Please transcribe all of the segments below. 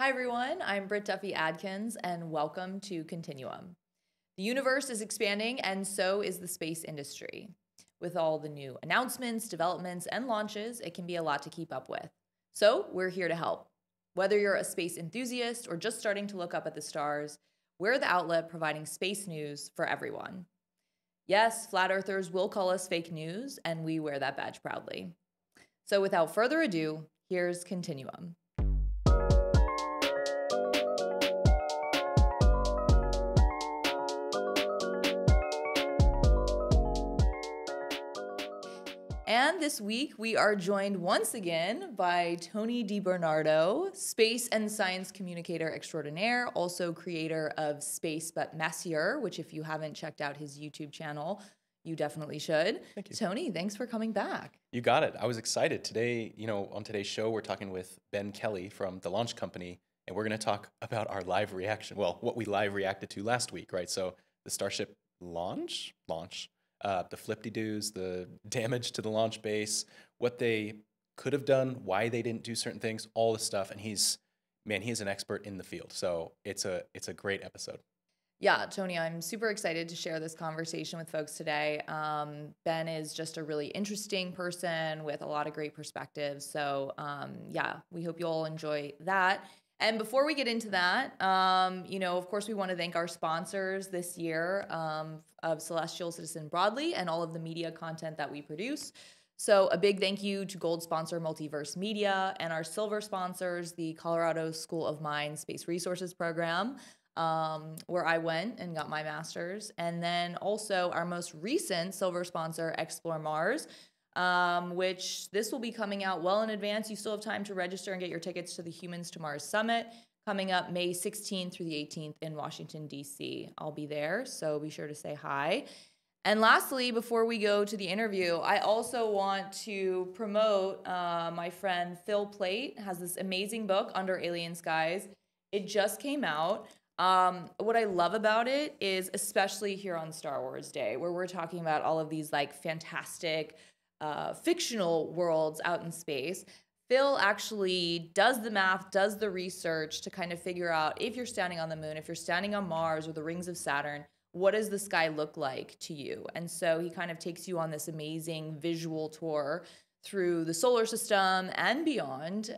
Hi, everyone. I'm Britt Adkins, and welcome to Continuum. The universe is expanding, and so is the space industry. With all the new announcements, developments, and launches, it can be a lot to keep up with. So, we're here to help. Whether you're a space enthusiast or just starting to look up at the stars, we're the outlet providing space news for everyone. Yes, flat earthers will call us fake news, and we wear that badge proudly. So, without further ado, here's Continuum. And this week, we are joined once again by Tony DiBernardo, space and science communicator extraordinaire, also creator of Space But Messier, which if you haven't checked out his YouTube channel, you definitely should. Thank you. Tony, thanks for coming back. You got it. I was excited. Today, on today's show, we're talking with Ben Kellie from the launch company, and we're going to talk about our live reaction. Well, what we live reacted to last week, right? So the Starship launch, the flip-de-doos, the damage to the launch base, what they could have done, why they didn't do certain things, all this stuff. And he's an expert in the field. So it's a great episode. Yeah, Tony, I'm super excited to share this conversation with folks today. Ben is just a really interesting person with a lot of great perspectives. So yeah, we hope you all enjoy that. And before we get into that, of course, we want to thank our sponsors this year of Celestial Citizen broadly and all of the media content that we produce. So a big thank you to gold sponsor Multiverse Media and our silver sponsors, the Colorado School of Mines Space Resources Program, where I went and got my master's. And then also our most recent silver sponsor, Explore Mars, which this will be coming out well in advance. You still have time to register and get your tickets to the Humans to Mars Summit coming up May 16th through the 18th in Washington, D.C. I'll be there, so be sure to say hi. And lastly, before we go to the interview, I also want to promote my friend Phil Plait has this amazing book, Under Alien Skies. It just came out. What I love about it is, especially here on Star Wars Day, where we're talking about all of these like fantastic fictional worlds out in space, Phil actually does the math, does the research to kind of figure out if you're standing on the moon, if you're standing on Mars or the rings of Saturn, what does the sky look like to you? And so he kind of takes you on this amazing visual tour through the solar system and beyond.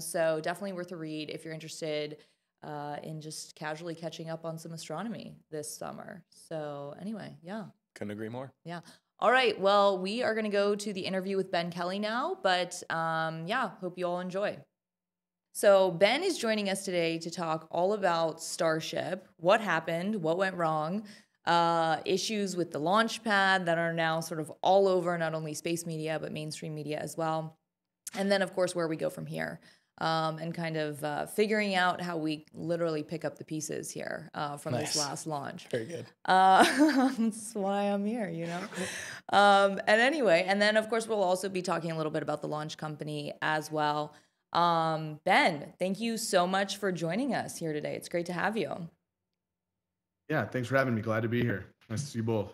So definitely worth a read if you're interested in just casually catching up on some astronomy this summer. So anyway, yeah. Couldn't agree more. Yeah. All right, well, we are going to go to the interview with Ben Kellie now, but yeah, hope you all enjoy. So Ben is joining us today to talk all about Starship, what happened, what went wrong, issues with the launch pad that are now sort of all over not only space media, but mainstream media as well. And then, of course, where we go from here. And kind of figuring out how we literally pick up the pieces here from this last launch. Very good. That's why I'm here, and anyway, and then of course we'll also be talking a little bit about the launch company as well. Ben, thank you so much for joining us here today. It's great to have you. Yeah, thanks for having me. Glad to be here. Nice to see you both.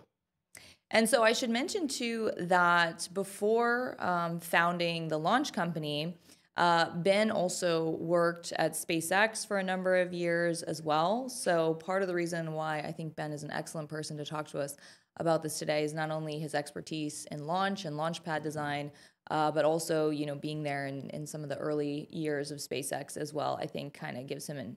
And so I should mention too that before founding the launch company, Ben also worked at SpaceX for a number of years as well. So part of the reason why I think Ben is an excellent person to talk to us about this today is not only his expertise in launch and launch pad design, but also, being there in some of the early years of SpaceX as well, I think kind of gives him an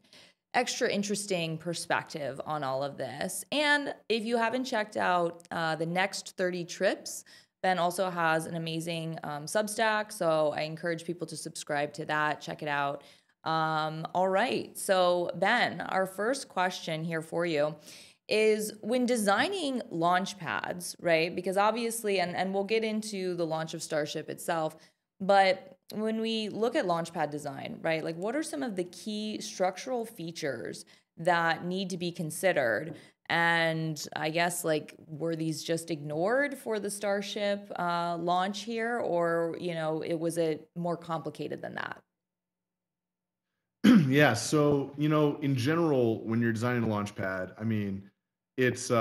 extra interesting perspective on all of this. And if you haven't checked out the Next 30 Trips, Ben also has an amazing Substack, so I encourage people to subscribe to that, check it out. All right, so Ben, our first question here for you is when designing launch pads, right? Because obviously, and we'll get into the launch of Starship itself, but when we look at launch pad design, right, like what are some of the key structural features that need to be considered? And I guess, were these just ignored for the Starship launch here, or, was it more complicated than that? Yeah, so, in general, when you're designing a launch pad, I mean, it's,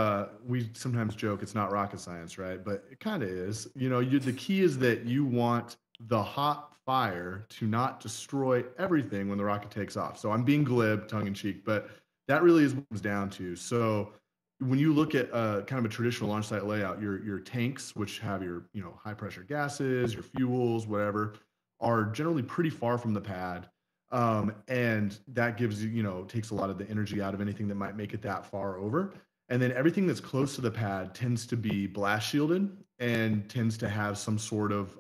we sometimes joke it's not rocket science, right? But it kind of is. The key is that you want the hot fire to not destroy everything when the rocket takes off. So I'm being glib, tongue in cheek, but that really is what it comes down to. So when you look at kind of a traditional launch site layout, your tanks, which have your high pressure gases, your fuels, whatever, are generally pretty far from the pad, and that gives takes a lot of the energy out of anything that might make it that far over. And then everything that's close to the pad tends to be blast shielded and tends to have some sort of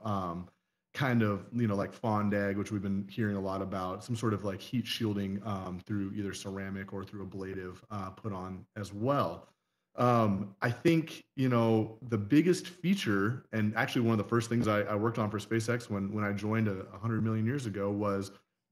kind of like fondag, which we've been hearing a lot about, some sort of like heat shielding through either ceramic or through ablative put on as well. I think the biggest feature, and actually one of the first things I worked on for SpaceX when I joined 100 million years ago, was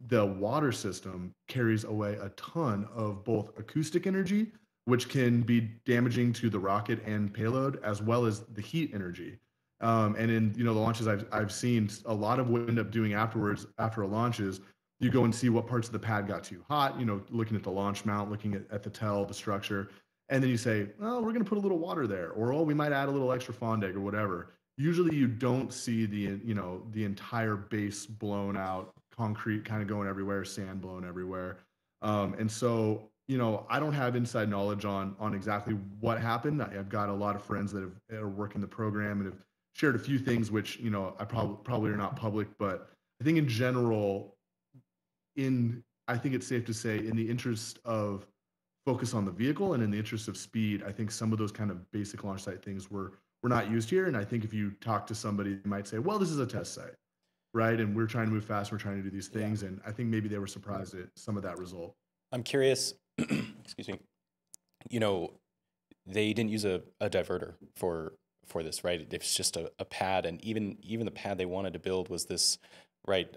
the water system carries away a ton of both acoustic energy, which can be damaging to the rocket and payload, as well as the heat energy. And in the launches I've seen, a lot of what we end up doing afterwards, after a launch, is you go and see what parts of the pad got too hot. Looking at the launch mount, looking at the tail, the structure, and then you say, "Oh, we're going to put a little water there," or "Oh, we might add a little extra fondag," or whatever. Usually, you don't see the entire base blown out, concrete kind of going everywhere, sand blown everywhere, and so I don't have inside knowledge on exactly what happened. I've got a lot of friends that are working the program and have shared a few things which I probably are not public, but I think in general, I think it's safe to say, in the interest of focus on the vehicle and in the interest of speed, I think some of those kind of basic launch site things were not used here. And I think if you talk to somebody, they might say, "Well, this is a test site, right? And we're trying to move fast. We're trying to do these things." Yeah. And I think maybe they were surprised at some of that result. I'm curious, excuse me, they didn't use a diverter for this, right? It's just a pad, and even the pad they wanted to build was this, right,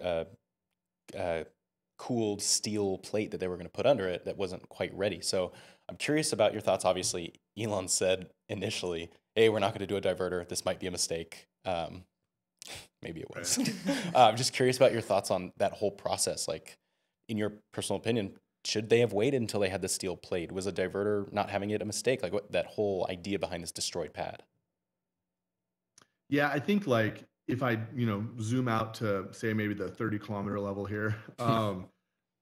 cooled steel plate that they were going to put under it that wasn't quite ready. So I'm curious about your thoughts. Obviously, Elon said initially, "Hey, we're not going to do a diverter. This might be a mistake." Maybe it was. I'm just curious about your thoughts on that whole process. Like, in your personal opinion, should they have waited until they had the steel plate? Was a diverter not having it a mistake? Like, what that whole idea behind this destroyed pad? Yeah, I think like if I zoom out to say maybe the 30-kilometer level here,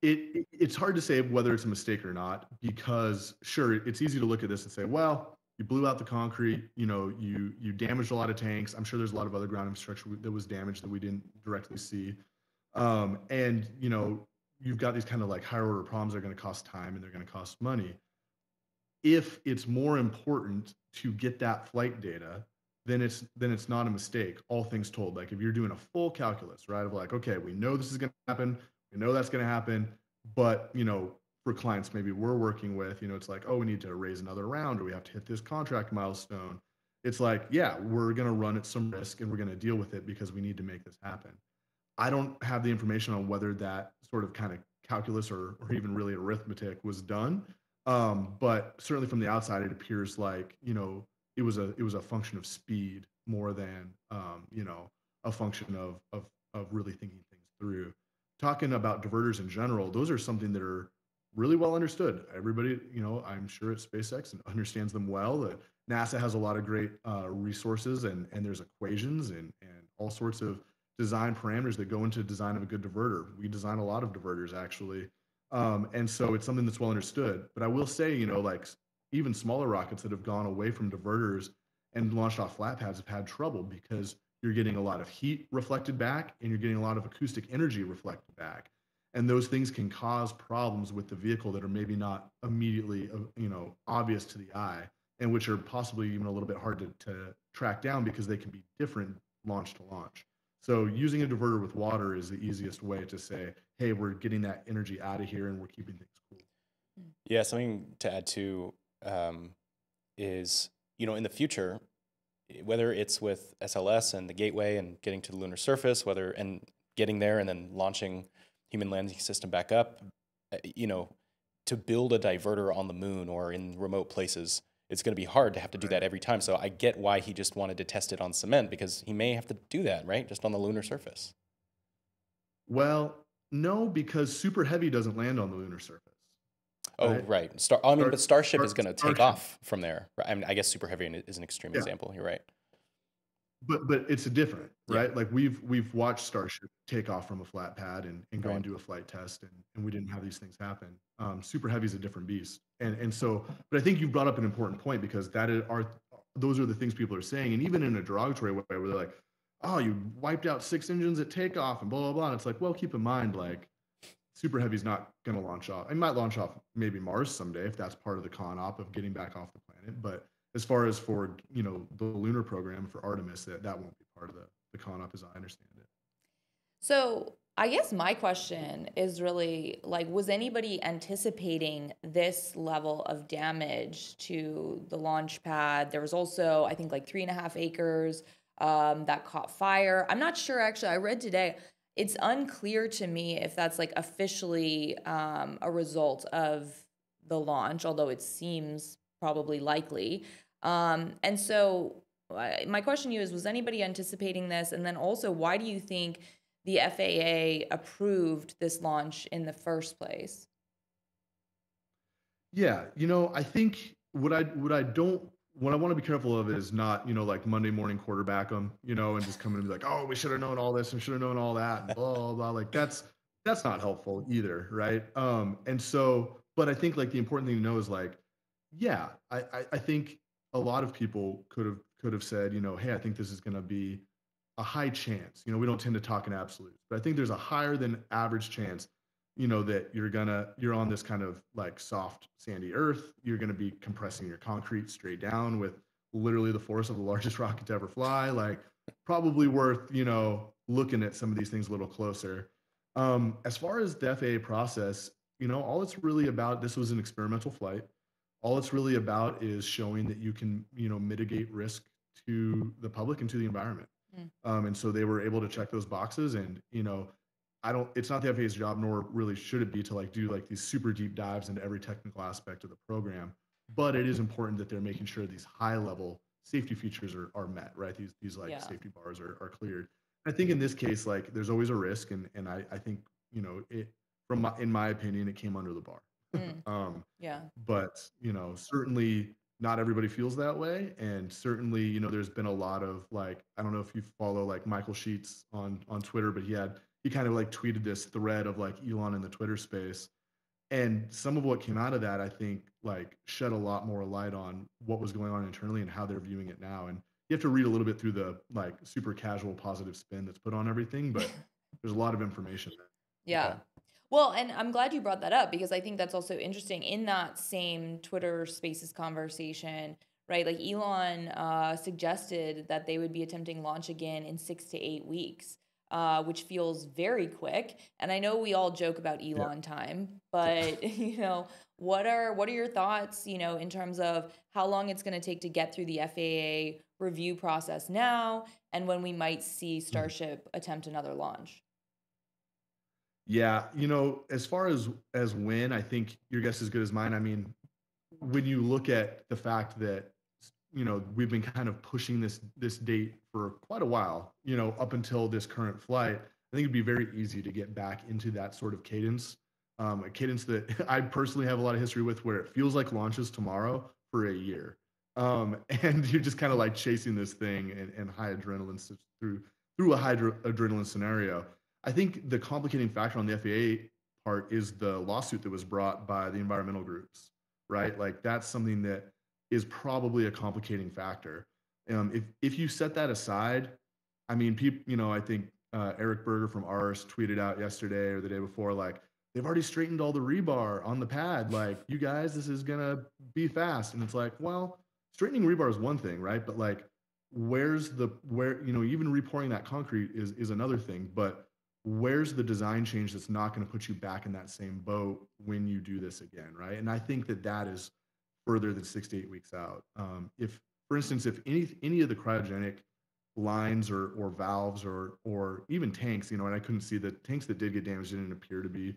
it's hard to say whether it's a mistake or not, because sure, it's easy to look at this and say, well, you blew out the concrete, you damaged a lot of tanks. I'm sure there's a lot of other ground infrastructure that was damaged that we didn't directly see, and you've got these kind of like higher order problems that are going to cost time and they're going to cost money. If it's more important to get that flight data, then it's not a mistake, all things told. Like if you're doing a full calculus, right, of like, okay, we know this is going to happen, we know that's going to happen, but for clients maybe we're working with, it's like, oh, we need to raise another round, or we have to hit this contract milestone. It's like, yeah, we're going to run at some risk and we're going to deal with it because we need to make this happen. I don't have the information on whether that sort of kind of calculus or even really arithmetic was done, but certainly from the outside, it appears like it was a function of speed more than a function of really thinking things through. Talking about diverters in general, those are something that are really well understood. Everybody, I'm sure at SpaceX understands them well. That NASA has a lot of great resources and there's equations and all sorts of design parameters that go into design of a good diverter. We design a lot of diverters actually, and so it's something that's well understood. But I will say, like even smaller rockets that have gone away from diverters and launched off flat pads have had trouble because you're getting a lot of heat reflected back and you're getting a lot of acoustic energy reflected back. And those things can cause problems with the vehicle that are maybe not immediately, obvious to the eye, and which are possibly even a little bit hard to track down because they can be different launch to launch. So using a diverter with water is the easiest way to say, hey, we're getting that energy out of here and we're keeping things cool. Yeah, something to add to is, in the future, whether it's with SLS and the gateway and getting to the lunar surface, and getting there and then launching human landing system back up, to build a diverter on the moon or in remote places, it's going to be hard to have to do that every time. So I get why he just wanted to test it on cement, because he may have to do that, right? Just on the lunar surface. Well, no, because Super Heavy doesn't land on the lunar surface. Oh, right. But Starship is going to take off from there. I guess Super Heavy is an extreme example. You're right. but it's different, Yeah. right? Like we've watched Starship take off from a flat pad and go Right. and do a flight test, and we didn't have these things happen. Super Heavy is a different beast, and so, but I think you brought up an important point because those are the things people are saying, and even in a derogatory way, where they're like, "Oh, you wiped out 6 engines at takeoff," and blah blah blah. And it's like, well, keep in mind, like Super Heavy's not going to launch off. It might launch off maybe Mars someday if that's part of the con op of getting back off the planet. But as far as for the lunar program for Artemis, that won't be part of the con op as I understand it. So I guess my question is really like, was anybody anticipating this level of damage to the launch pad? There was also, I think, like 3.5 acres that caught fire. I'm not sure, actually. I read today. It's unclear to me if that's like officially a result of the launch, although it seems probably likely. And so my question to you is, was anybody anticipating this? And then also, why do you think the FAA approved this launch in the first place? Yeah, I think what I want to be careful of is not, like Monday morning quarterback them, and just come in and be like, oh, we should have known all this and should have known all that and blah blah blah. Like that's not helpful either, right? And so, but I think like the important thing to know is like, yeah, I think a lot of people could have said, hey, I think this is going to be a high chance. We don't tend to talk in absolutes, but I think there's a higher than average chance, that you're on this kind of like soft sandy earth. You're gonna be compressing your concrete straight down with literally the force of the largest rocket to ever fly. Like probably worth, looking at some of these things a little closer. As far as the FAA process, all it's really about, this was an experimental flight. All it's really about is showing that you can, mitigate risk to the public and to the environment. And so they were able to check those boxes, and it's not the FAA's job, nor really should it be, to like do like these super deep dives into every technical aspect of the program. But it is important that they're making sure these high level safety features are met, right? These like safety bars are cleared. I think in this case, like there's always a risk, and I think it in my opinion, it came under the bar. Yeah. But certainly not everybody feels that way, and certainly there's been a lot of like, I don't know if you follow like Michael Sheets on Twitter, but he kind of like tweeted this thread of like Elon in the Twitter space, and some of what came out of that, I think, like shed a lot more light on what was going on internally and how they're viewing it now. And you have to read a little bit through the like super casual positive spin that's put on everything, but there's a lot of information there. Yeah. Okay. Well, and I'm glad you brought that up because I think that's also interesting in that same Twitter Spaces conversation, right? Like Elon suggested that they would be attempting launch again in 6 to 8 weeks, which feels very quick. And I know we all joke about Elon time, but what are your thoughts, in terms of how long it's going to take to get through the FAA review process now, and when we might see Starship attempt another launch? Yeah, as far as when, I think your guess is as good as mine. I mean, when you look at the fact that we've been kind of pushing this date for quite a while, up until this current flight, I think it'd be very easy to get back into that sort of cadence, a cadence that I personally have a lot of history with, where it feels like launches tomorrow for a year, and you're just kind of like chasing this thing and high adrenaline through a high adrenaline scenario. I think the complicating factor on the FAA part is the lawsuit that was brought by the environmental groups, right? Like that's something that is probably a complicating factor. If you set that aside, I mean, people, I think Eric Berger from Ars tweeted out yesterday or the day before, like they've already straightened all the rebar on the pad. Like, you guys, this is gonna be fast. And it's like, well, straightening rebar is one thing, right? But like, where even repouring that concrete is another thing. But where's the design change that's not going to put you back in that same boat when you do this again, right? And I think that is further than 6 to 8 weeks out. If, for instance, if any of the cryogenic lines or valves or even tanks, and I couldn't see the tanks that did get damaged didn't appear to be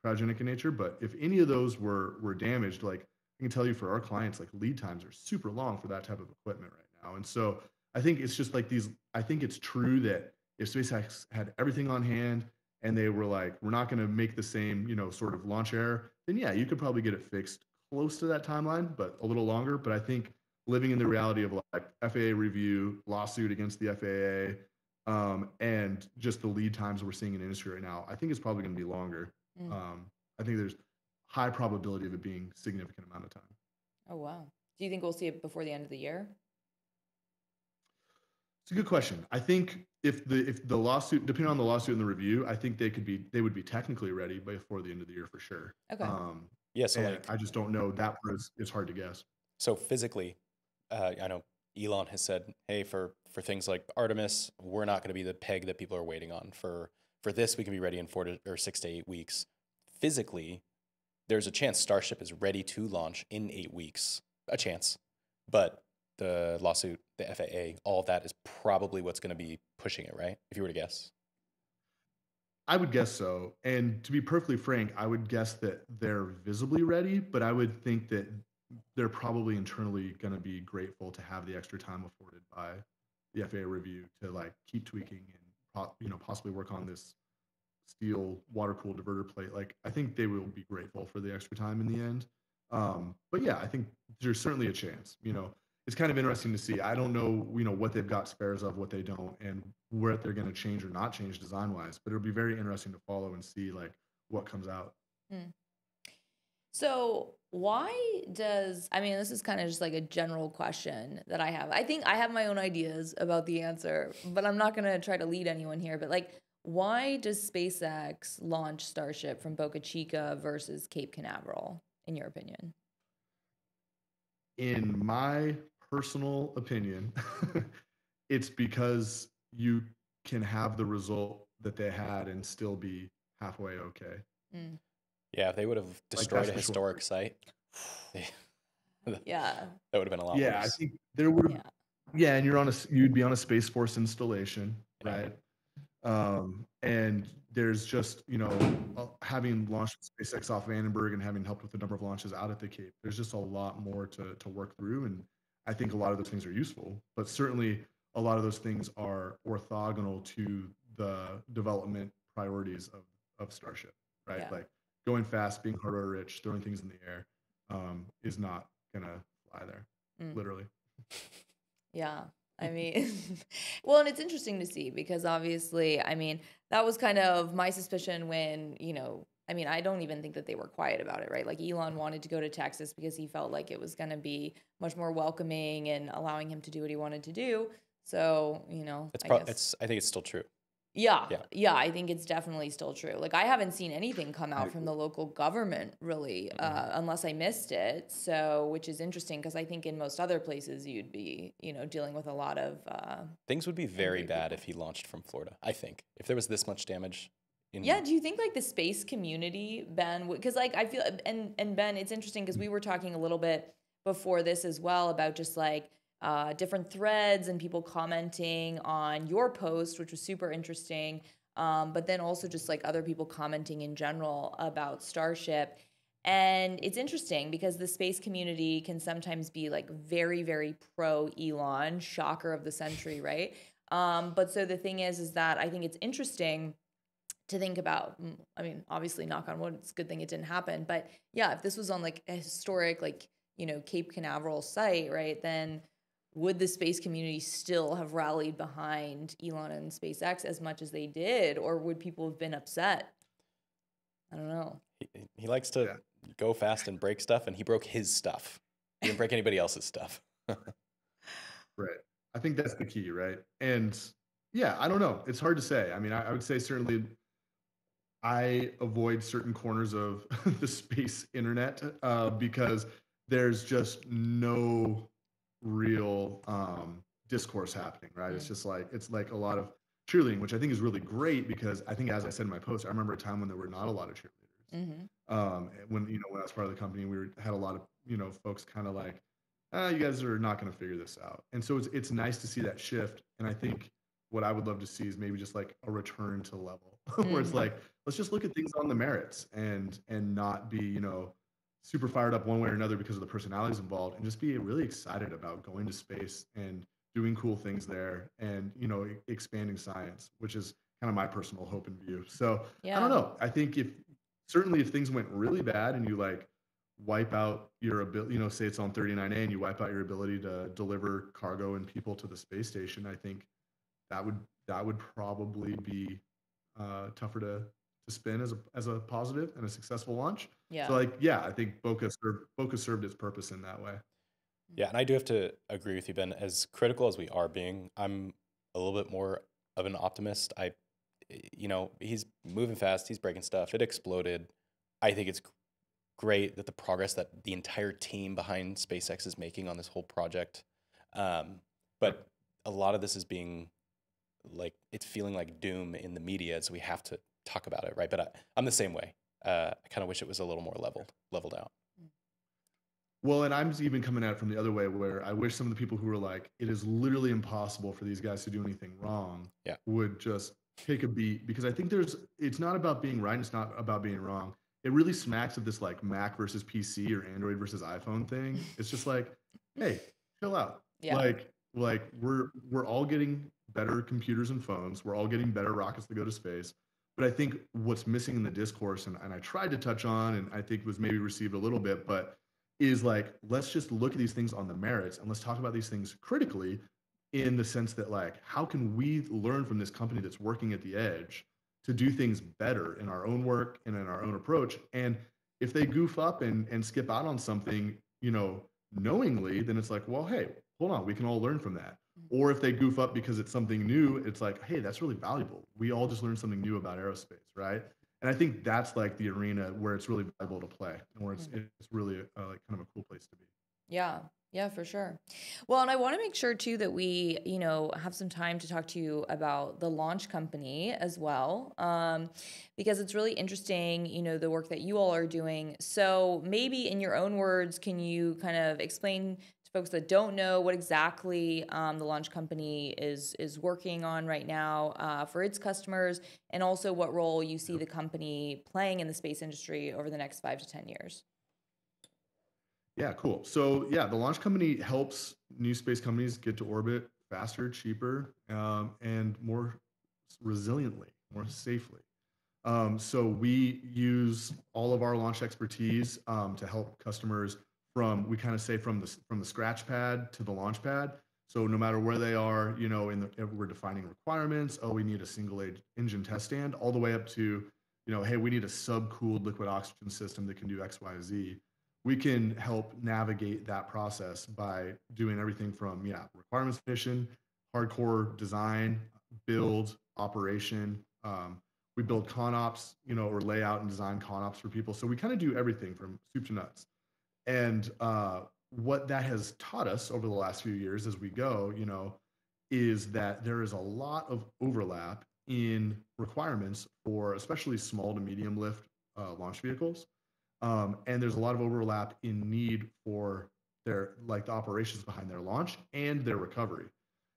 cryogenic in nature, but if any of those were damaged, like I can tell you for our clients, like lead times are super long for that type of equipment right now. And so I think it's just like I think it's true that if SpaceX had everything on hand and they were like, we're not going to make the same, sort of launch error, then yeah, you could probably get it fixed close to that timeline, but a little longer. But I think living in the reality of like FAA review, lawsuit against the FAA, and just the lead times we're seeing in the industry right now, I think it's probably going to be longer. Mm. I think there's high probability of it being significant amount of time. Oh, wow. Do you think we'll see it before the end of the year? It's a good question. I think if the lawsuit, depending on the lawsuit and the review, I think they would be technically ready before the end of the year for sure. Okay. Yeah, so And like, I just don't know. That part is hard to guess. so physically, I know Elon has said, hey, for things like Artemis, we're not going to be the peg that people are waiting on. For this, we can be ready in 6 to 8 weeks. Physically, there's a chance Starship is ready to launch in 8 weeks. A chance. But the lawsuit, the FAA, all of that is probably what's going to be pushing it, right? If you were to guess. I would guess so. And to be perfectly frank, I would guess that they're visibly ready, but I would think that they're probably internally going to be grateful to have the extra time afforded by the FAA review to like keep tweaking and possibly work on this steel water cooled diverter plate. Like I think they will be grateful for the extra time in the end. But yeah, I think there's certainly a chance. It's kind of interesting to see. I don't know, what they've got spares of, what they don't, and where they're going to change or not change design wise. But it'll be very interesting to follow and see like what comes out. Mm. So this is kind of just like a general question that I have. I think I have my own ideas about the answer, but I'm not going to try to lead anyone here. But like, why does SpaceX launch Starship from Boca Chica versus Cape Canaveral, in your opinion? In my personal opinion, it's because you can have the result that they had and still be halfway okay. Mm. Yeah, if they would have destroyed a historic site, yeah, that would have been a lot worse. Yeah, I think there would have. Yeah, and you'd be on a Space Force installation, right? And there's just, having launched SpaceX off Vandenberg and having helped with a number of launches out at the Cape, there's just a lot more to work through. And I think a lot of those things are useful, but certainly a lot of those things are orthogonal to the development priorities of Starship, right? Yeah. Like going fast, being hardware rich, throwing things in the air is not going to fly there, literally. Yeah. I mean, well, and it's interesting to see because obviously, I mean, that was kind of my suspicion when, I don't even think that they were quiet about it, right? Like Elon wanted to go to Texas because he felt like it was going to be much more welcoming and allowing him to do what he wanted to do. So, I think it's still true. Yeah, I think it's definitely still true. Like I haven't seen anything come out from the local government really, unless I missed it. So, which is interesting because I think in most other places you'd be, dealing with a lot of things would be very bad if he launched from Florida. I think if there was this much damage. Do you think like the space community, Ben? Because like I feel and Ben, it's interesting because we were talking a little bit before this as well about just like. Different threads and people commenting on your post, which was super interesting. But then also just like other people commenting in general about Starship. And it's interesting because the space community can sometimes be like very, very pro Elon, shocker of the century, right? But so the thing is that I think it's interesting to think about. I mean, obviously, knock on wood, it's a good thing it didn't happen. But yeah, if this was on like a historic, like, Cape Canaveral site, right, then would the space community still have rallied behind Elon and SpaceX as much as they did, or would people have been upset? I don't know. He likes to go fast and break stuff, and he broke his stuff. He didn't break anybody else's stuff. Right. I think that's the key, right? And yeah, I don't know. It's hard to say. I mean, I would say certainly I avoid certain corners of the space internet because there's just no real discourse happening, right? It's like a lot of cheerleading, which I think is really great because I think, as I said in my post, I remember a time when there were not a lot of cheerleaders. When I was part of the company, had a lot of folks kind of like, you guys are not going to figure this out. And so it's nice to see that shift. And I think what I would love to see is maybe just like a return to level where it's like, let's just look at things on the merits and not be super fired up one way or another because of the personalities involved, and just be really excited about going to space and doing cool things there and, expanding science, which is kind of my personal hope and view. So I don't know. I think if things went really bad and you like wipe out your ability, say it's on 39A and you wipe out your ability to deliver cargo and people to the space station, I think that would probably be tougher to spin as a positive and a successful launch. So I think Boca served its purpose in that way. Yeah, and I do have to agree with you, Ben. As critical as we are being, I'm a little bit more of an optimist. He's moving fast. He's breaking stuff. It exploded. I think it's great that the progress that the entire team behind SpaceX is making on this whole project. But a lot of this is being it's feeling like doom in the media, so we have to talk about it, right? But I'm the same way. I kind of wish it was a little more leveled out. Well, and I'm even coming at it from the other way, where I wish some of the people who were like, it is literally impossible for these guys to do anything wrong, would just take a beat, because I think it's not about being right, and it's not about being wrong. It really smacks of this like Mac versus PC or Android versus iPhone thing. It's just like, hey, chill out. Yeah. Like we're all getting better computers and phones. We're all getting better rockets to go to space. But I think what's missing in the discourse, and I tried to touch on, and I think was maybe received a little bit, but is like, let's just look at these things on the merits, and let's talk about these things critically, in the sense that, like, how can we learn from this company that's working at the edge to do things better in our own work and in our own approach? And if they goof up and skip out on something, knowingly, then it's like, well, hey, hold on, we can all learn from that. Or if they goof up because it's something new, it's like, hey, that's really valuable. We all just learned something new about aerospace, right? And I think that's like the arena where it's really valuable to play, and where it's really like kind of a cool place to be. Yeah, for sure. Well, and I want to make sure too that we, have some time to talk to you about the launch company as well, because it's really interesting, the work that you all are doing. So maybe in your own words, can you kind of explain to folks that don't know what exactly the launch company is working on right now for its customers, and also what role you see the company playing in the space industry over the next 5 to 10 years? Yeah, cool. So the launch company helps new space companies get to orbit faster, cheaper, and more resiliently, more safely. So we use all of our launch expertise to help customers from the scratch pad to the launch pad. So no matter where they are, we're defining requirements. Oh, we need a single engine test stand, all the way up to, hey, we need a subcooled liquid oxygen system that can do X, Y, Z. We can help navigate that process by doing everything from requirements definition, hardcore design, build, operation. We build ConOps, or lay out and design ConOps for people. So we kind of do everything from soup to nuts. And what that has taught us over the last few years as we go, is that there is a lot of overlap in requirements for especially small to medium lift launch vehicles. And there's a lot of overlap in need for the operations behind their launch and their recovery.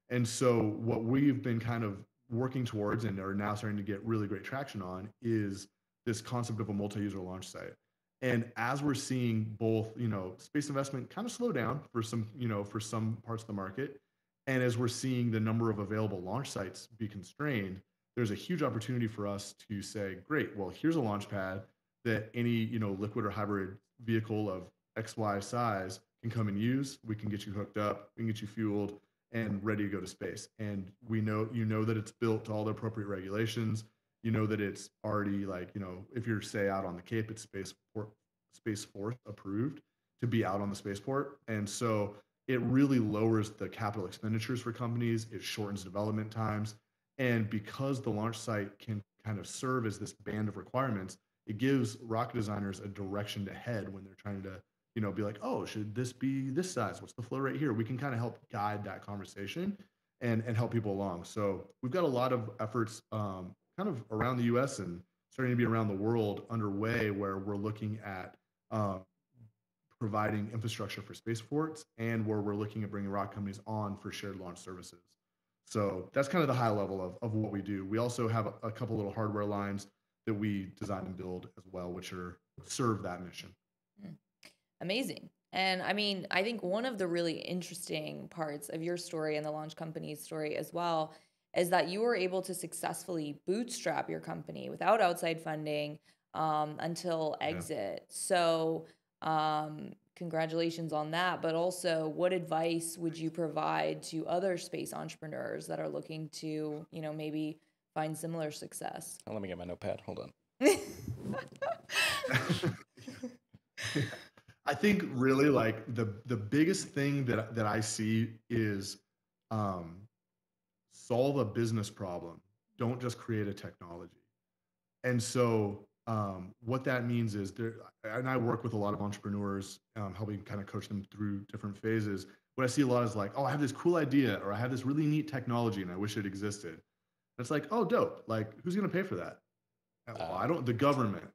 And so what we've been kind of working towards, and are now starting to get really great traction on, is this concept of a multi-user launch site. And as we're seeing both, space investment kind of slow down for some parts of the market, and as we're seeing the number of available launch sites be constrained, there's a huge opportunity for us to say, great, well, here's a launch pad that any liquid or hybrid vehicle of XY size can come and use. We can get you hooked up, we can get you fueled and ready to go to space. And we know that it's built to all the appropriate regulations. That it's already if you're say out on the Cape, it's Space Force approved to be out on the spaceport. And so it really lowers the capital expenditures for companies. It shortens development times. And because the launch site can kind of serve as this band of requirements, it gives rocket designers a direction to head when they're trying to, be like, oh, should this be this size? What's the flow rate here? We can kind of help guide that conversation and help people along. So we've got a lot of efforts kind of around the US and starting to be around the world underway, where we're looking at providing infrastructure for spaceports, and where we're looking at bringing rocket companies on for shared launch services. So that's kind of the high level of what we do. We also have a couple little hardware lines that we design and build as well, which serve that mission. Amazing. And I mean, I think one of the really interesting parts of your story and the launch company's story as well is that you were able to successfully bootstrap your company without outside funding until exit. So Congratulations on that. But also, what advice would you provide to other space entrepreneurs that are looking to, maybe find similar success? Oh, let me get my notepad. Hold on. I think really like the biggest thing that I see is solve a business problem. Don't just create a technology. And so what that means is and I work with a lot of entrepreneurs, helping kind of coach them through different phases. What I see a lot is like, oh, I have this cool idea, or I have this really neat technology and I wish it existed. And it's like, oh, dope. Like, who's going to pay for that? The government.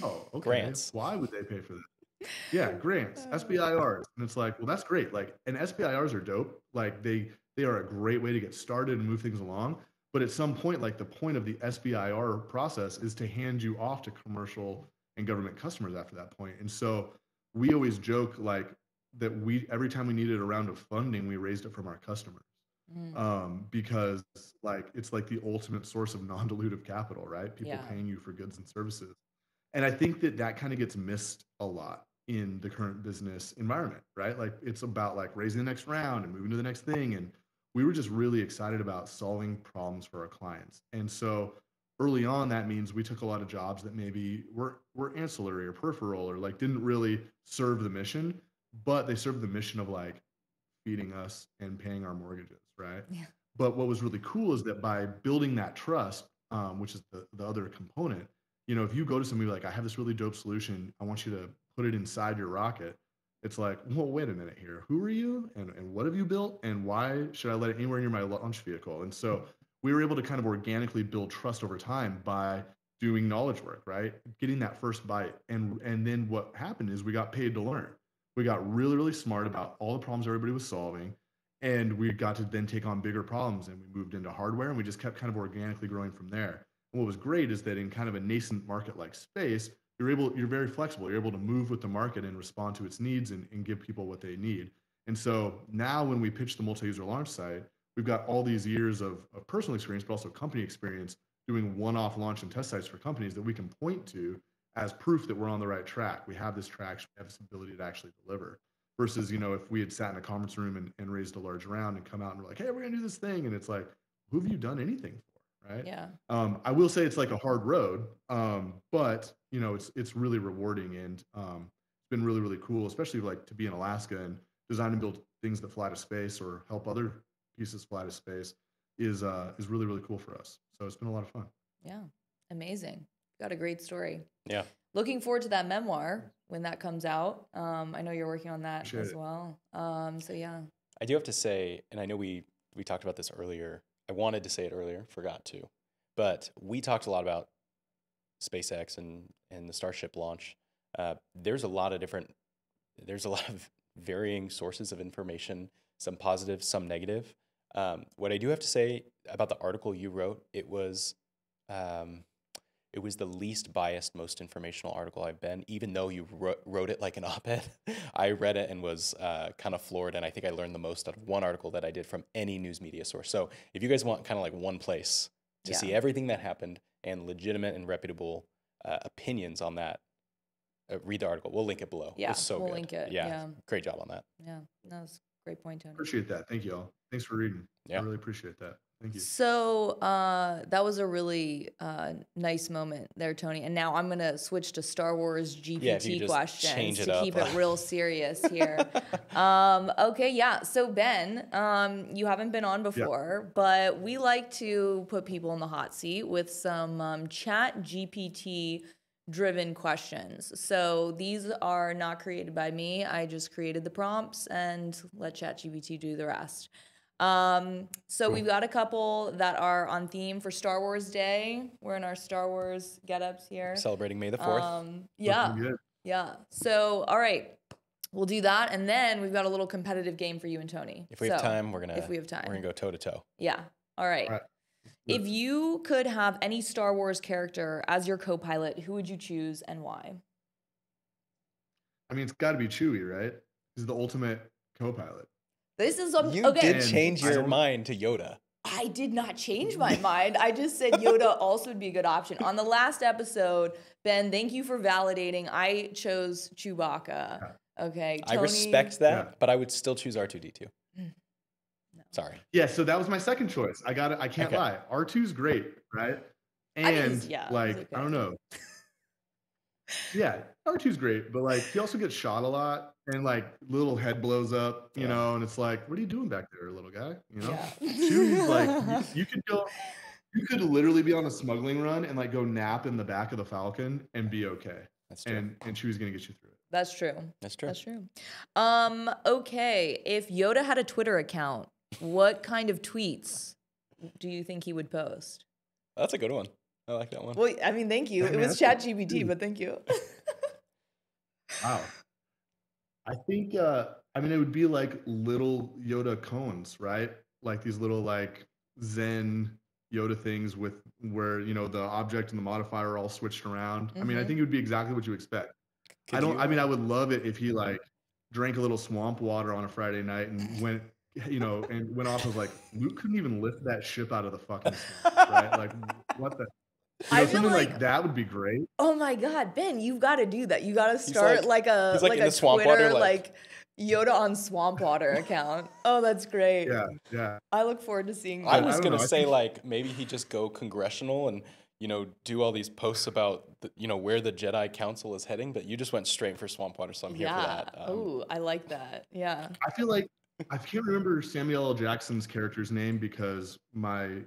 Oh, okay. Grants. Why would they pay for that? Yeah, grants, SBIRs. And it's like, well, that's great. Like, and SBIRs are dope. Like they are a great way to get started and move things along. But at some point, like the point of the SBIR process is to hand you off to commercial and government customers after that point. And so we always joke like that every time we needed a round of funding, we raised it from our customers. Because like it's like the ultimate source of non-dilutive capital, right? People paying you for goods and services. And I think that kind of gets missed a lot in the current business environment, right? Like it's about like raising the next round and moving to the next thing. And we were just really excited about solving problems for our clients. And so early on, that means we took a lot of jobs that maybe were ancillary or peripheral or like didn't really serve the mission, but they served the mission of like feeding us and paying our mortgages, right? Yeah. But what was really cool is that by building that trust, which is the other component, if you go to somebody like, I have this really dope solution, I want you to put it inside your rocket. It's like, well, wait a minute here. Who are you? And what have you built? And why should I let it anywhere near my launch vehicle? And so we were able to kind of organically build trust over time by doing knowledge work, right? Getting that first bite. And then what happened is we got paid to learn. We got really, really smart about all the problems everybody was solving. And we got to then take on bigger problems, and we moved into hardware, and we just kept kind of organically growing from there. And what was great is that in kind of a nascent market like space, you're very flexible. You're able to move with the market and respond to its needs and give people what they need. And so now when we pitch the multi-user launch site, we've got all these years of personal experience, but also company experience doing one-off launch and test sites for companies that we can point to as proof that we're on the right track. We have this traction, we have this ability to actually deliver. Versus, if we had sat in a conference room and raised a large round and come out and we're like, hey, we're gonna do this thing. And it's like, who have you done anything for, right? Yeah. I will say it's like a hard road, but it's really rewarding, and it's been really, really cool, especially like to be in Alaska and design and build things that fly to space or help other pieces fly to space is really, really cool for us. So it's been a lot of fun. Yeah. Amazing. Got a great story. Yeah. Looking forward to that memoir when that comes out. I know you're working on that as well. So yeah. I do have to say, and I know we talked about this earlier. I wanted to say it earlier, forgot to. But we talked a lot about SpaceX and the Starship launch. There's a lot of varying sources of information, some positive, some negative. What I do have to say about the article you wrote, it was the least biased, most informational article I've been, even though you wrote it like an op-ed. I read it and was kind of floored, and I think I learned the most out of one article that I did from any news media source. So if you guys want kind of like one place to see everything that happened and legitimate and reputable opinions on that, read the article. We'll link it below. Yeah, it's so we'll good. link it. Yeah, great job on that. Yeah, that was a great point, Tony. Appreciate that. Thank you all. Thanks for reading. Yeah. I really appreciate that. Thank you. So that was a really nice moment there, Tony. And now I'm going to switch to Star Wars GPT questions to keep it real serious here. Okay, yeah. So Ben, you haven't been on before, but we like to put people in the hot seat with some ChatGPT driven questions. So these are not created by me. I just created the prompts and let ChatGPT do the rest. So we've got a couple that are on theme for Star Wars Day. We're in our Star Wars get-ups here. Celebrating May the 4th. Yeah. So, all right, we'll do that. And then we've got a little competitive game for you and Tony. If we have time, we're going to go toe to toe. Yeah. All right. If you could have any Star Wars character as your co-pilot, who would you choose and why? I mean, it's got to be Chewie, right? He's the ultimate co-pilot. This is you did change your mind to Yoda. I did not change my mind. I just said Yoda also would be a good option. On the last episode, Ben, thank you for validating. I chose Chewbacca. Okay, I Tony. respect that, but I would still choose R2-D2. No. Sorry. Yeah, so that was my second choice. I can't lie. R2's great, right? And I don't know. Yeah, R2's great, but like he also gets shot a lot, and like little head blows up, you know, and it's like, what are you doing back there, little guy? You know, Chewie's like you could literally be on a smuggling run and like go nap in the back of the Falcon and be okay. That's true. And Chewie's gonna get you through it. That's true. That's true. That's true. Okay, if Yoda had a Twitter account, what kind of tweets do you think he would post? That's a good one. I like that one. Well, I mean, thank you. It was ChatGPT, but thank you. Wow. I think I mean it would be like little Yoda cones, right? Like these little like Zen Yoda things with where, you know, the object and the modifier are all switched around. I mean, I think it would be exactly what you expect. I would love it if he like drank a little swamp water on a Friday night and went, you know, and went off as like, Luke couldn't even lift that ship out of the fucking swamp, right? Like, what the? You know, something like that would be great. Oh my God, Ben, you've got to do that. You got to start like a Twitter water, like Yoda on swamp water account. Oh, that's great. Yeah. I look forward to seeing that. I was going to say like maybe he just go congressional and, you know, do all these posts about, you know, where the Jedi Council is heading, but you just went straight for swamp water, so I'm here for that. Oh, I like that. Yeah. I feel like I can't remember Samuel L. Jackson's character's name because my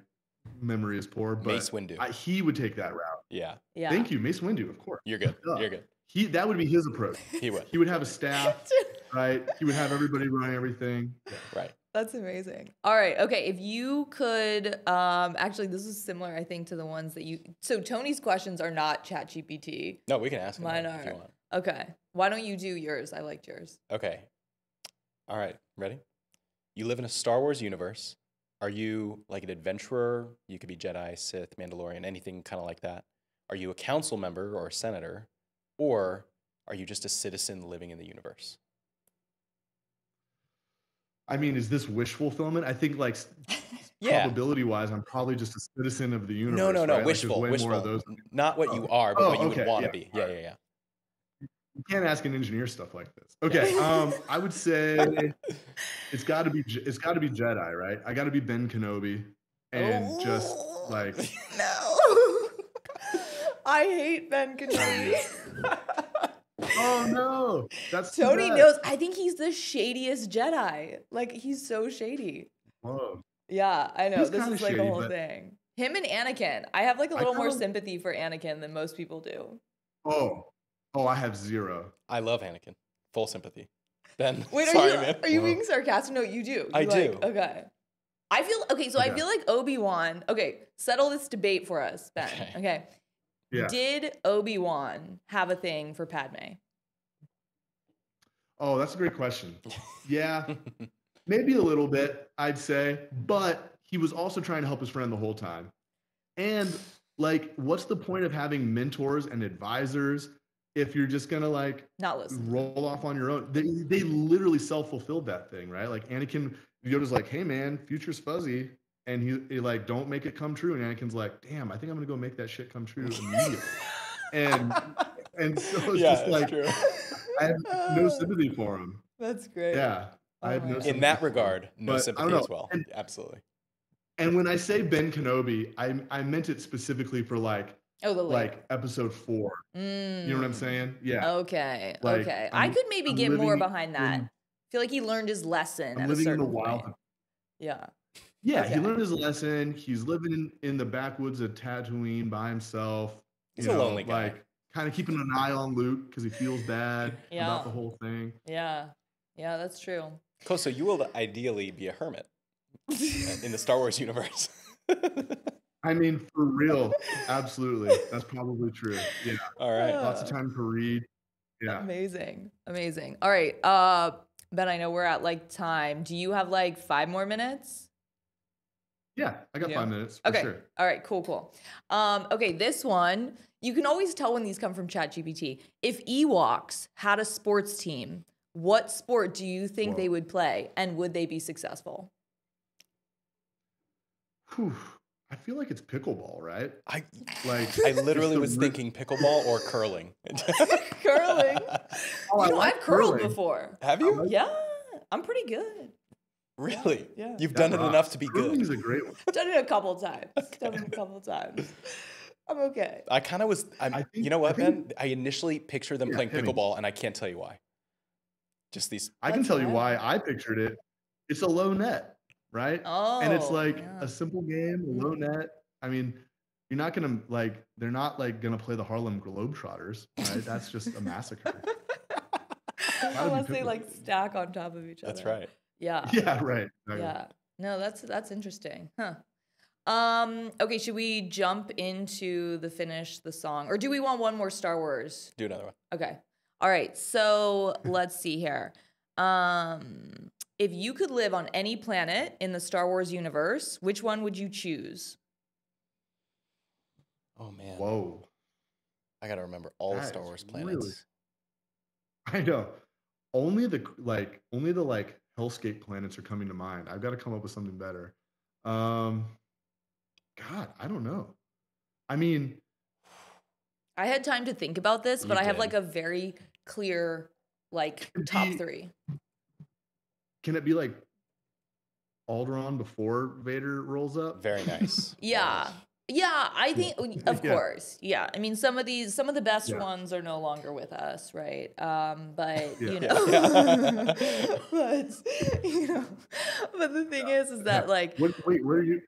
memory is poor, but Mace Windu. He would take that route. Yeah. Thank you, Mace Windu, of course. You're good. You're good. That would be his approach. He would. He would have a staff, right? He would have everybody running everything. Right. That's amazing. All right. Okay. If you could, actually, this is similar, I think, to the ones that so Tony's questions are not ChatGPT. No, we can ask him Mine if you are. want. Okay. Why don't you do yours? I liked yours. Okay. All right. Ready? You live in a Star Wars universe. Are you like an adventurer? You could be Jedi, Sith, Mandalorian, anything kind of like that. Are you a council member or a senator? Or are you just a citizen living in the universe? I mean, is this wish fulfillment? I think like probability-wise, I'm probably just a citizen of the universe. No. Right? Wishful. Like, wishful. More of those. Not what you are, but what you would want to be. Yeah. You can't ask an engineer stuff like this. Okay, I would say it's got to be Jedi, right? I got to be Ben Kenobi, and just like no, I hate Ben Kenobi. Oh no, that's Tony knows. I think he's the shadiest Jedi. Like he's so shady. Whoa. Yeah, I know. This is like shady, a whole thing. Him and Anakin. I have like a little more sympathy for Anakin than most people do. Oh, I have zero. I love Anakin. Full sympathy. Ben, wait, sorry, man. Are you being sarcastic? No, you do. I do. Okay. I feel like Obi-Wan. Okay, settle this debate for us, Ben. Okay. Yeah. Did Obi-Wan have a thing for Padme? Oh, that's a great question. Yeah, maybe a little bit, I'd say. But he was also trying to help his friend the whole time. And like, what's the point of having mentors and advisors if you're just gonna like not listen, roll off on your own? They literally self-fulfilled that thing, right? Like Anakin, Yoda's like, "Hey man, future's fuzzy," and he like, "Don't make it come true." And Anakin's like, "Damn, I think I'm gonna go make that shit come true immediately." and so it's just like, true. I have no sympathy for him. That's great. Yeah, I have no sympathy. In that regard, no sympathy as well. Absolutely. And when I say Ben Kenobi, I meant it specifically for like episode 4. You know what I'm saying? Yeah. Okay. Okay. I could maybe get more behind that. I feel like he learned his lesson at a certain point. Yeah. Yeah, he learned his lesson. He's living in the backwoods of Tatooine by himself. He's a lonely guy. Like kind of keeping an eye on Luke because he feels bad about the whole thing. Yeah. Yeah, that's true. Cool. So you will ideally be a hermit in the Star Wars universe. I mean, for real, absolutely. That's probably true. Yeah. All right. Lots of time to read. Yeah. Amazing. All right. Ben, I know we're at like time. Do you have like 5 more minutes? Yeah, I got 5 minutes. For sure. All right. Cool. Okay, this one, you can always tell when these come from ChatGPT. If Ewoks had a sports team, what sport do you think they would play, and would they be successful? Whew, I feel like it's pickleball, right? I Like I it's literally the was thinking pickleball or curling. Curling. Oh, I like I've curled curling. before. Have I you? like Yeah, I'm pretty good. Really? Yeah. You've that done it enough rocks. to be Curling's good. a great one. Done it a couple times. Done it a couple times. I'm okay. I kind of was. You know I what, think Ben? I initially pictured them yeah, playing hit me. pickleball, and I can't tell you why. Just these. I can That's tell you why wild. I pictured it. It's a low net, right? And it's Oh, like yeah. a simple game, a low net. I mean, you're not gonna like they're not like gonna play the Harlem Globetrotters, right? That's just a massacre. Gotta be Unless they like pickleball. stack on top of each That's other. right. Yeah. Yeah, right. Exactly. Yeah. No, that's interesting. Huh. Okay, should we jump into finish the song? Or do we want one more Star Wars? Do another one. Okay. All right. So let's see here. If you could live on any planet in the Star Wars universe, which one would you choose? Oh man, Whoa. I gotta remember all the That Star is Wars really planets. I know. Only the hellscape planets are coming to mind. I've got to come up with something better. Um God, I don't know. I mean, I had time to think about this, but You I have did. like a very clear like Could top be- 3. can it be like Alderaan before Vader rolls up? Very nice. Yeah. Yeah, I think of Yeah. course. Yeah. I mean some of the best Yeah. ones are no longer with us, right? But Yeah. you know Yeah. but you know but the thing is that like Wait, where are you?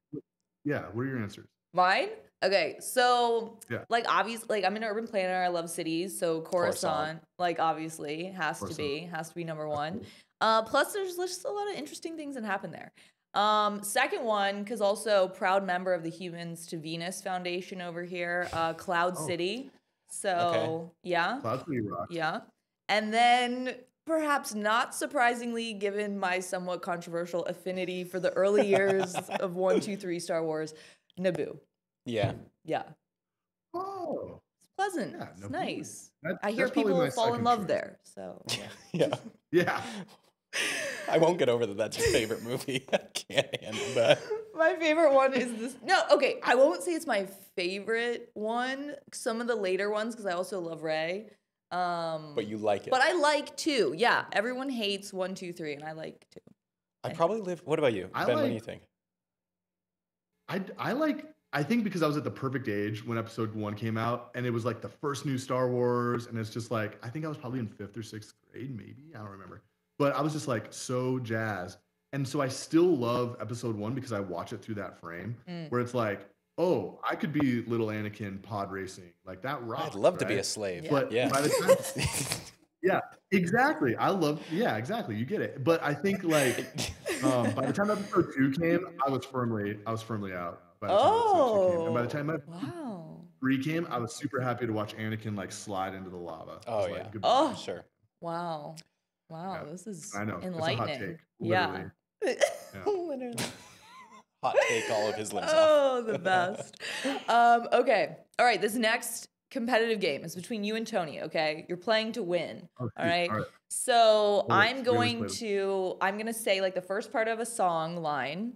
Yeah, what are your answers? mine? Okay, so Yeah. like obviously like I'm an urban planner, I love cities, so Coruscant, Coruscant. like obviously has to be number 1. Plus there's just a lot of interesting things that happen there. Second one, because also proud member of the Humans to Venus Foundation over here, Cloud Oh. City. So yeah, Cloud City rocks. yeah. And then perhaps not surprisingly, given my somewhat controversial affinity for the early years of 1, 2, 3 Star Wars, Naboo. Yeah. Yeah. Oh. It's pleasant. Yeah, It's Naboo. nice. That- I hear that's probably people my fall in second love choice. there. So yeah. Yeah. Yeah. I won't get over that. That's your favorite movie. I can't handle that. My favorite one is this. No, okay. I won't say it's my favorite one. Some of the later ones, because I also love Rey. But you like it. But I like 2. Yeah. Everyone hates 1, 2, 3, and I like 2. I probably live. What about you, I Ben? What do like- you think? I think because I was at the perfect age when episode 1 came out, and it was like the first new Star Wars, and it's just like I think I was probably in 5th or 6th grade, maybe. I don't remember. But I was just like so jazzed. And so I still love episode 1 because I watch it through that frame where it's like, oh, I could be little Anakin pod racing. Like that rocks. I'd love to be right? a slave. Yeah. But Yeah. by the time yeah, exactly. Yeah, exactly. You get it. But I think like by the time episode 2 came, I was firmly out. By the time episode 2 came. And by the time episode Wow. 3 came, I was super happy to watch Anakin like slide into the lava. I Oh, was yeah. like, goodbye. Oh. Sure. Wow. Wow. Yeah. This is I know. It's a hot enlightening. take, Yeah. literally. Literally. Hot take all of his limbs off. Oh, the best. Okay. All right. This next competitive game is between you and Tony. Okay. You're playing to win. Oh, All right. All right. So Always. I'm We always going play to say like the first part of a song line.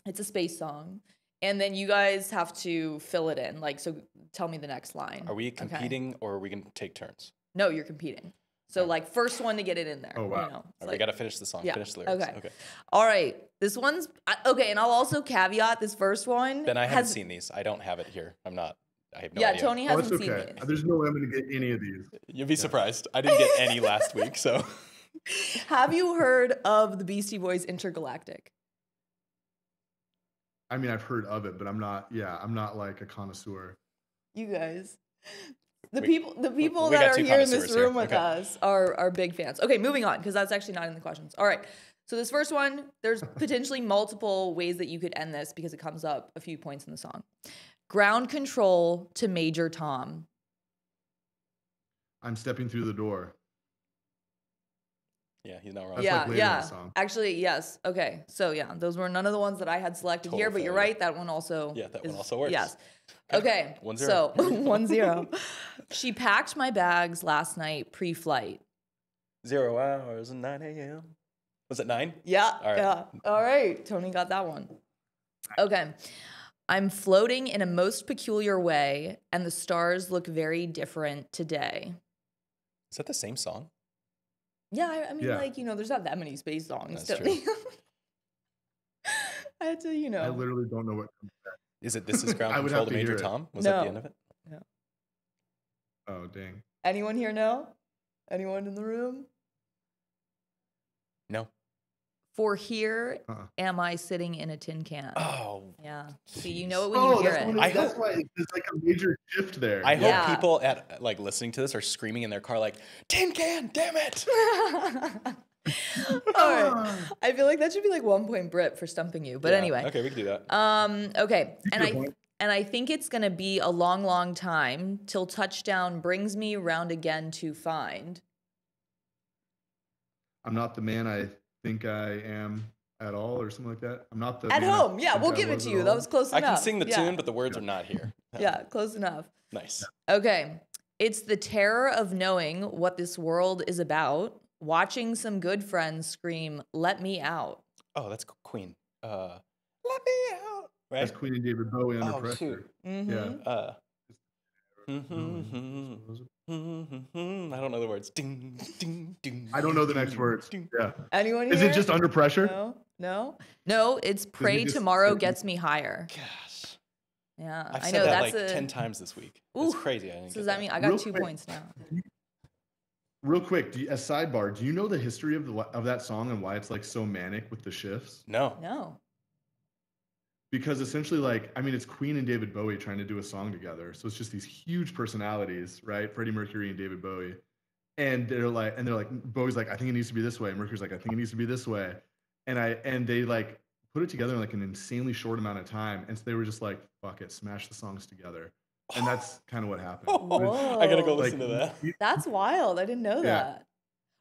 It's a space song. And then you guys have to fill it in. Like, so tell me the next line. Are we Okay. competing or are we going to take turns? No, you're competing. So like first one to get it in there. Oh, wow. You know, it's We like- got to finish the song. Yeah. Finish the lyrics. Okay. All right. This one's okay. And I'll also caveat this first one. Ben, I haven't seen these. I don't have it here. I have no Yeah, idea. Tony Oh, it's hasn't seen okay. these. There's no way I'm going to get any of these. You'll be surprised. I didn't get any last week, so. Have you heard of the Beastie Boys Intergalactic? I mean, I've heard of it, but I'm not like a connoisseur. You guys. The We- people we that got are two here in this connoisseurs here. room with Okay. us are big fans. Okay, moving on, because that's actually not in the questions. All right. So this first one, there's potentially multiple ways that you could end this because it comes up a few points in the song. Ground control to Major Tom. I'm stepping through the door. Yeah, he's not wrong. That's yeah, like later in yeah. the song. Actually, yes. Okay. So yeah, those were none of the ones that I had selected Total here, but you're failure. right. That one also Yeah, that one also works. Yes. Okay. 1-0. So 1-0. She packed my bags last night pre-flight. 0 hours and 9 a.m. Was it 9? Yeah. All right. Yeah. All right. Tony got that one. Okay. I'm floating in a most peculiar way, and the stars look very different today. Is that the same song? Yeah, I mean, Yeah. like, there's not that many space songs. That's to true. me. I had to, I literally don't know what. Is it This Is Ground I would Control have to to Major hear it. Tom? Was that the end of it? No. Oh dang. Anyone here know? Anyone in the room? No. For here Uh-uh. am I sitting in a tin can. Oh. Yeah. See, jeez. you know it when you hear it. That's why there's like a major shift there. I Yeah. hope people at like listening to this are screaming in their car like, tin can, damn it. All right. I feel like that should be like 1 point Brit for stumping you. But Yeah, anyway. Okay, we can do that. Okay. Good point. And I think it's gonna be a long, long time till touchdown brings me round again to find. I'm not the man I think I am at all, or something like that. I'm not the At man I home. Yeah, think we'll I give it was to at you. all. That was close I enough. can sing the Yeah. tune, but the words are not here. Yeah, close enough. Nice. Okay. It's the terror of knowing what this world is about, watching some good friends scream, "Let me out." Oh, that's Queen. Let me out. Right? That's Queen and David Bowie under Oh, pressure. shoot. Mm-hmm. I don't know the words. Ding, ding, ding. I don't know the next ding, words. ding. Yeah. Anyone here? Is it just under pressure? No, it's pray just- tomorrow gets me higher. Gosh. Yeah, I've I said know that that's like a 10 times this week. Ooh. It's crazy. I didn't So get does that that. mean I got Real 2 quick. points now? Real quick, a sidebar. Do you know the history of that song and why it's like so manic with the shifts? No. No. Because essentially, like, I mean, it's Queen and David Bowie trying to do a song together. So it's just these huge personalities, right? Freddie Mercury and David Bowie. And they're like, Bowie's like, I think it needs to be this way. Mercury's like, I think it needs to be this way. And they like put it together in like an insanely short amount of time. And so they were just like, fuck it, smash the songs together. And that's kind of what happened. Whoa. I gotta go Like, listen to that. That's wild. I didn't know Yeah. that.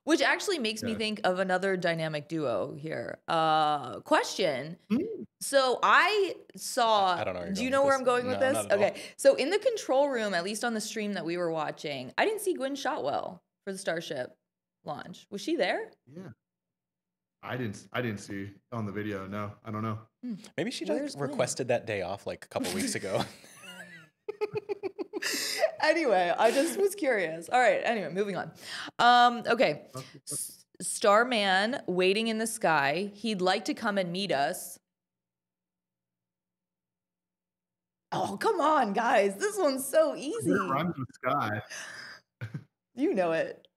Which actually makes me Yeah. think of another dynamic duo here. Question. Mm. So I saw. I don't know where you're Do you going know with where this. I'm going with No, this? not at all. Okay. So in the control room, at least on the stream that we were watching, I didn't see Gwen Shotwell for the Starship launch. Was she there? Yeah. I didn't see on the video. No, I don't know. Maybe she Where's just Gwen? requested that day off like a couple weeks ago. Anyway, I just was curious. All right. Anyway, moving on. Okay. Starman waiting in the sky. He'd like to come and meet us. Oh, come on, guys. This one's so easy. It rhymes with sky. You know it.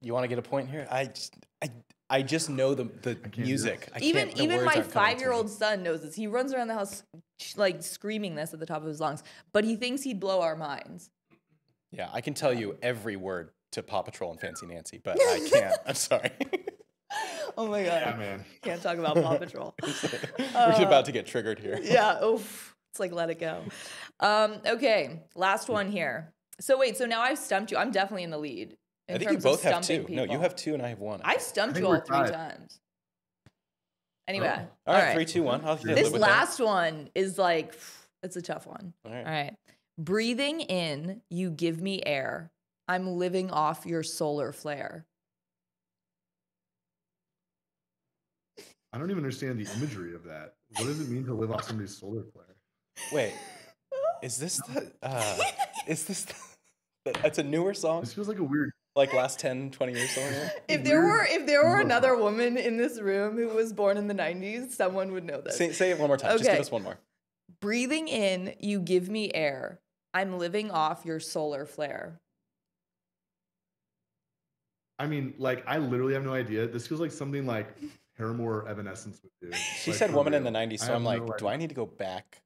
You want to get a point here? I just know the do music. I Even can't, the even words my aren't coming to me. 5-year-old son knows this. He runs around the house like screaming this at the top of his lungs, but he thinks he'd blow our minds. Yeah, I can tell you every word to Paw Patrol and Fancy Nancy, but I can't. I'm sorry. Oh my god. Yeah, man. Can't talk about Paw Patrol. We're about to get triggered here. Yeah, oof. It's like let it go. Okay, last one here. So wait, so now I've stumped you. I'm definitely in the lead. I think you both have two. No, you have two and I have one. I've stumped I you think all we're 3 tied. times. Anyway. All right, 3, 2, 1. I'll live This with last one is like, it's a tough one. All right. All right. Breathing in, you give me air. I'm living off your solar flare. I don't even understand the imagery of that. What does it mean to live off somebody's solar flare? Wait, is this the? It's a newer song, This feels like a weird. like last 10, 20 years something. If there were another woman in this room who was born in the 90s, someone would know this. Say it one more time. Just Okay. give us one more. Breathing in, you give me air. I'm living off your solar flare. I mean, like, I literally have no idea. This feels like something like Paramore or Evanescence would do. She Like, said for woman in the real. 90s, I so have I'm like, no do I idea. need to go back?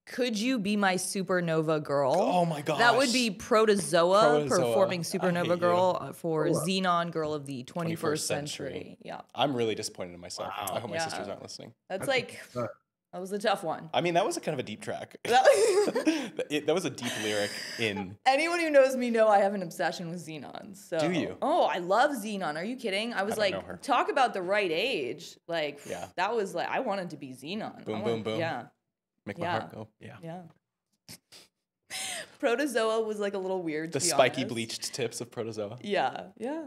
Could you be my supernova girl? Oh my gosh. That would be Protozoa, Protozoa. performing I hate Supernova you. Girl for Xenon Girl of the 21st 21st century. century. Yeah. I'm really disappointed in myself. Wow. I hope my Yeah. sisters aren't listening. That's That's like, a- that was a tough one. I mean, that was a kind of a deep track. That- That was a deep lyric in. Anyone who knows me know I have an obsession with Xenon. So. Do you? Oh, I love Xenon. Are you kidding? I was I don't know like, her. talk about the right age. Like, Yeah. that was like, I wanted to be Xenon. Boom, I boom, wanted- boom. Yeah. Make my Yeah. heart go. Yeah. Yeah. Protozoa was like a little weird. The to be spiky honest. bleached tips of Protozoa. Yeah. Yeah.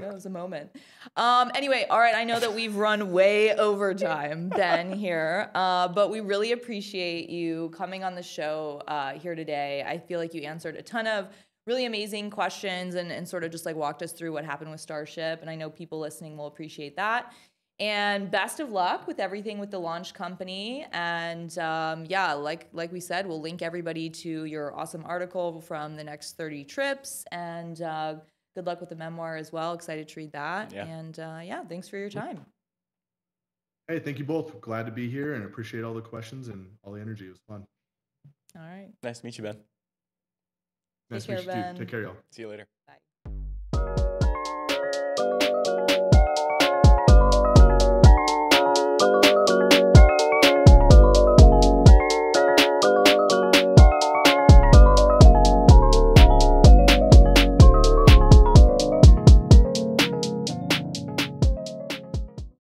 That was a moment. Anyway, all right. I know that we've run way over time, Ben, here, but we really appreciate you coming on the show here today. I feel like you answered a ton of really amazing questions and sort of just like walked us through what happened with Starship. And I know people listening will appreciate that. And best of luck with everything with the launch company. And yeah, like we said, we'll link everybody to your awesome article from the next 30 trips. And good luck with the memoir as well. Excited to read that. Yeah. And yeah, thanks for your time. Hey, thank you both. Glad to be here and appreciate all the questions and all the energy. It was fun. All right. Nice to meet you, Ben. Nice to meet you too. Take care, y'all. See you later. Bye.